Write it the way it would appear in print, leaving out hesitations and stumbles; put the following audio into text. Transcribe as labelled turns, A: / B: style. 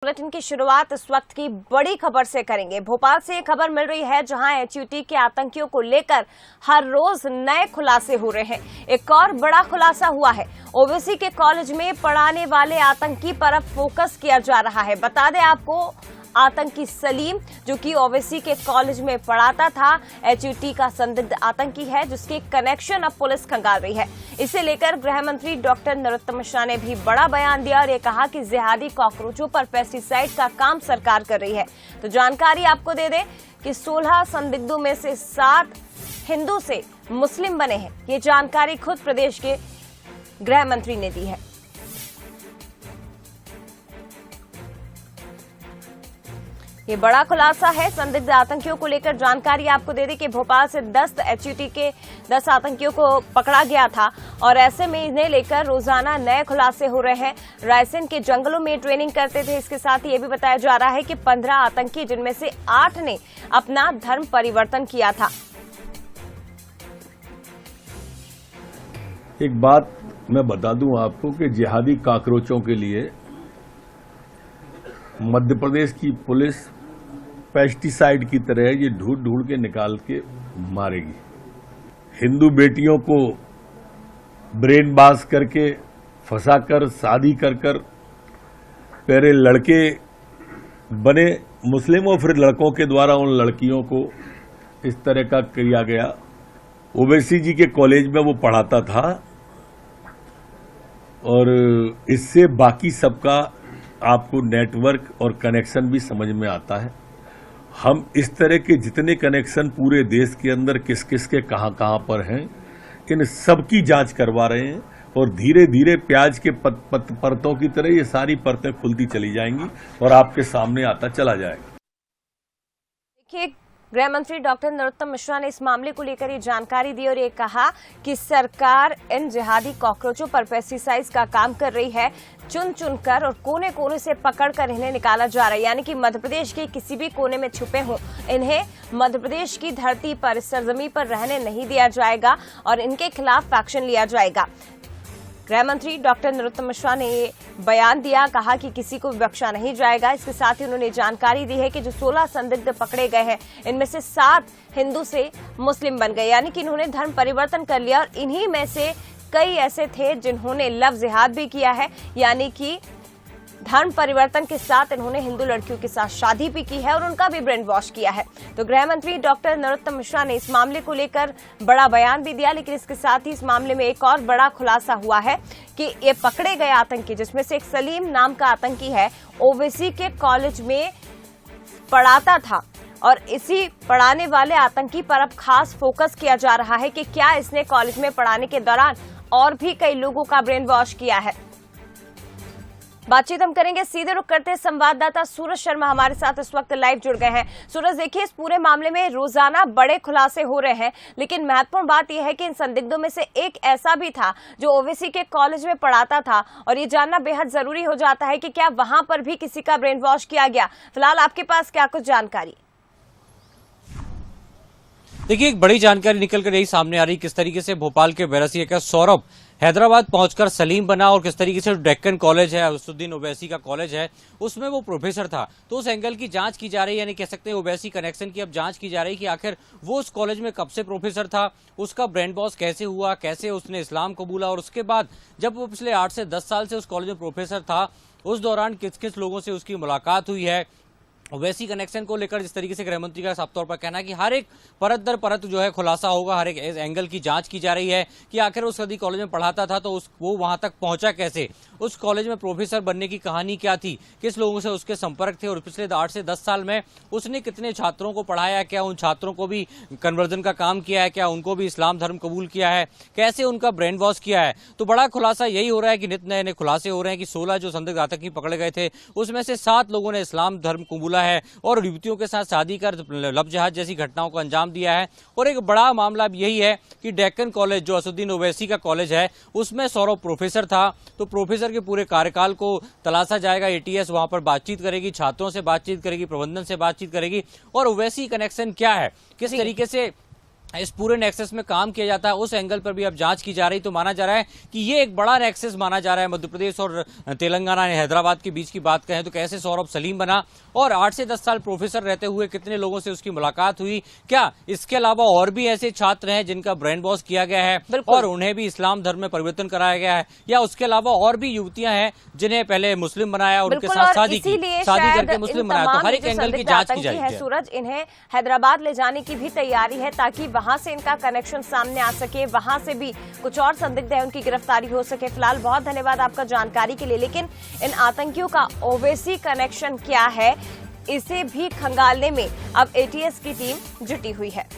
A: Bulletin की शुरुआत इस वक्त की बड़ी खबर से करेंगे। भोपाल से एक खबर मिल रही है जहां एचयूटी के आतंकियों को लेकर हर रोज नए खुलासे हो रहे हैं। एक और बड़ा खुलासा हुआ है, ओवैसी के कॉलेज में पढ़ाने वाले आतंकी पर अब फोकस किया जा रहा है। बता दें आपको, आतंकी सलीम जो कि ओवैसी के कॉलेज में पढ़ाता था, एचयूटी का संदिग्ध आतंकी है जिसके कनेक्शन अब पुलिस खंगाल रही है। इसे लेकर गृह मंत्री डॉक्टर नरोत्तम मिश्रा ने भी बड़ा बयान दिया और ये कहा कि जिहादी कॉकरोचों पर पेस्टिसाइड का काम सरकार कर रही है। तो जानकारी आपको दे दें कि 16 संदिग्धों में से 7 हिंदू से मुस्लिम बने हैं। ये जानकारी खुद प्रदेश के गृह मंत्री ने दी है। ये बड़ा खुलासा है। संदिग्ध आतंकियों को लेकर जानकारी आपको दे दी कि भोपाल से 10 एचयूटी के 10 आतंकियों को पकड़ा गया था और ऐसे में इन्हें लेकर रोजाना नए खुलासे हो रहे हैं। रायसेन के जंगलों में ट्रेनिंग करते थे। इसके साथ ही ये भी बताया जा रहा है कि 15 आतंकी, जिनमें से 8 ने अपना धर्म परिवर्तन किया था।
B: एक बात मैं बता दूं आपको कि जिहादी काकरोचों के लिए मध्य प्रदेश की पुलिस पेस्टिसाइड की तरह ये ढूंढ ढूंढ के निकाल के मारेगी। हिंदू बेटियों को ब्रेन वॉश करके फंसाकर शादी कर कर पहले लड़के बने मुस्लिम और फिर लड़कों के द्वारा उन लड़कियों को इस तरह का किया गया। ओवैसी जी के कॉलेज में वो पढ़ाता था और इससे बाकी सबका आपको नेटवर्क और कनेक्शन भी समझ में आता है। हम इस तरह के जितने कनेक्शन पूरे देश के अंदर किस किस के कहां पर हैं, इन सब की जांच करवा रहे हैं और धीरे धीरे प्याज के परतों की तरह ये सारी परतें खुलती चली जाएंगी और आपके सामने आता चला जाएगा।
A: देखिए, गृह मंत्री डॉक्टर नरोत्तम मिश्रा ने इस मामले को लेकर ये जानकारी दी और ये कहा कि सरकार इन जिहादी कॉकरोचों पर पेस्टिसाइड्स का काम कर रही है। चुन चुन कर और कोने कोने से पकड़कर इन्हें निकाला जा रहा है, यानी कि मध्य प्रदेश के किसी भी कोने में छुपे हों, इन्हें मध्य प्रदेश की धरती पर, इस सरजमी पर रहने नहीं दिया जाएगा और इनके खिलाफ एक्शन लिया जाएगा। गृह मंत्री डॉक्टर नरोत्तम मिश्रा ने ये बयान दिया, कहा कि किसी को बख्शा नहीं जाएगा। इसके साथ ही उन्होंने जानकारी दी है कि जो 16 संदिग्ध पकड़े गए हैं, इनमें से 7 हिंदू से मुस्लिम बन गए, यानी कि इन्होंने धर्म परिवर्तन कर लिया और इन्हीं में से कई ऐसे थे जिन्होंने लव जिहाद भी किया है, यानी कि धर्म परिवर्तन के साथ इन्होंने हिंदू लड़कियों के साथ शादी भी की है और उनका भी ब्रेन वॉश किया है। तो गृह मंत्री डॉक्टर नरोत्तम मिश्रा ने इस मामले को लेकर बड़ा बयान भी दिया, लेकिन इसके साथ ही इस मामले में एक और बड़ा खुलासा हुआ है कि ये पकड़े गए आतंकी, जिसमें से एक सलीम नाम का आतंकी है, ओवैसी के कॉलेज में पढ़ाता था और इसी पढ़ाने वाले आतंकी पर अब खास फोकस किया जा रहा है कि क्या इसने कॉलेज में पढ़ाने के दौरान और भी कई लोगों का ब्रेन वॉश किया है। बातचीत हम करेंगे, सीधे रुख करते हैं संवाददाता सूरज शर्मा हमारे साथ इस वक्त लाइव जुड़ गए हैं। सूरज, देखिए, इस पूरे मामले में रोजाना बड़े खुलासे हो रहे हैं, लेकिन महत्वपूर्ण बात यह है कि इन संदिग्धों में से एक ऐसा भी था जो ओवैसी के कॉलेज में पढ़ाता था और ये जानना बेहद जरूरी हो जाता है कि क्या वहां पर भी किसी का ब्रेन वॉश किया गया। फिलहाल आपके पास क्या कुछ जानकारी?
C: देखिए, एक बड़ी जानकारी निकल कर यही सामने आ रही, किस तरीके से भोपाल के बैरसिया का सौरभ हैदराबाद पहुंचकर सलीम बना और किस तरीके से डेक्कन कॉलेज है, असदुद्दीन ओवैसी का कॉलेज है, उसमें वो प्रोफेसर था। तो उस एंगल की जांच की जा रही है, यानी कह सकते हैं ओवैसी कनेक्शन की अब जांच की जा रही है कि आखिर वो उस कॉलेज में कब से प्रोफेसर था, उसका ब्रेन वॉश कैसे हुआ, कैसे उसने इस्लाम कबूला और उसके बाद जब वो पिछले 8 से 10 साल से उस कॉलेज में प्रोफेसर था, उस दौरान किस किस लोगों से उसकी मुलाकात हुई है। ओवैसी कनेक्शन को लेकर जिस तरीके से गृह मंत्री का साफ तौर पर कहना है कि हर एक परत दर परत जो है खुलासा होगा, हर एक एंगल की जांच की जा रही है कि आखिर उस सदी कॉलेज में पढ़ाता था तो वो वहां तक पहुंचा कैसे, उस कॉलेज में प्रोफेसर बनने की कहानी क्या थी, किस लोगों से उसके संपर्क थे और पिछले 8 से 10 साल में उसने कितने छात्रों को पढ़ाया, क्या उन छात्रों को भी कन्वर्जन का काम किया है, क्या उनको भी इस्लाम धर्म कबूल किया है, कैसे उनका ब्रेन वॉश किया है। तो बड़ा खुलासा यही हो रहा है कि नित नए नए खुलासे हो रहे हैं कि 16 जो संदिग्ध आतंकी पकड़े गए थे उसमें से 7 लोगों ने इस्लाम धर्म कबूला है और युवतियों के साथ शादी कर लव जिहाद जैसी घटनाओं को अंजाम दिया है। और एक बड़ा मामला अब यही है कि डेक्कन कॉलेज जो असदुद्दीन ओवैसी का कॉलेज है उसमें सौरभ प्रोफेसर था, तो प्रोफेसर के पूरे कार्यकाल को तलाशा जाएगा। एटीएस वहां पर बातचीत करेगी, छात्रों से बातचीत करेगी, प्रबंधन से बातचीत करेगी और ओवैसी कनेक्शन क्या है, किस तरीके से इस पूरे नेक्सस में काम किया जाता है, उस एंगल पर भी अब जांच की जा रही। तो माना जा रहा है कि ये एक बड़ा नेक्सस माना जा रहा है। मध्य प्रदेश और तेलंगाना हैदराबाद के बीच की बात कहें तो कैसे सौरभ सलीम बना और 8 से 10 साल प्रोफेसर रहते हुए कितने लोगों से उसकी मुलाकात हुई, क्या इसके अलावा और भी ऐसे छात्र हैं जिनका ब्रेन वॉश किया गया है और उन्हें भी इस्लाम धर्म में परिवर्तन कराया गया है, या उसके अलावा और भी युवतियां हैं जिन्हें पहले मुस्लिम बनाया और उनके साथ शादी करके मुस्लिम बनाया। तो हर एक एंगल की जांच की जाएगी।
A: सूरज, इन्हें हैदराबाद ले जाने की भी तैयारी है ताकि वहां से इनका कनेक्शन सामने आ सके, वहां से भी कुछ और संदिग्ध है उनकी गिरफ्तारी हो सके। फिलहाल बहुत धन्यवाद आपका जानकारी के लिए। लेकिन इन आतंकियों का ओवैसी कनेक्शन क्या है, इसे भी खंगालने में अब एटीएस की टीम जुटी हुई है।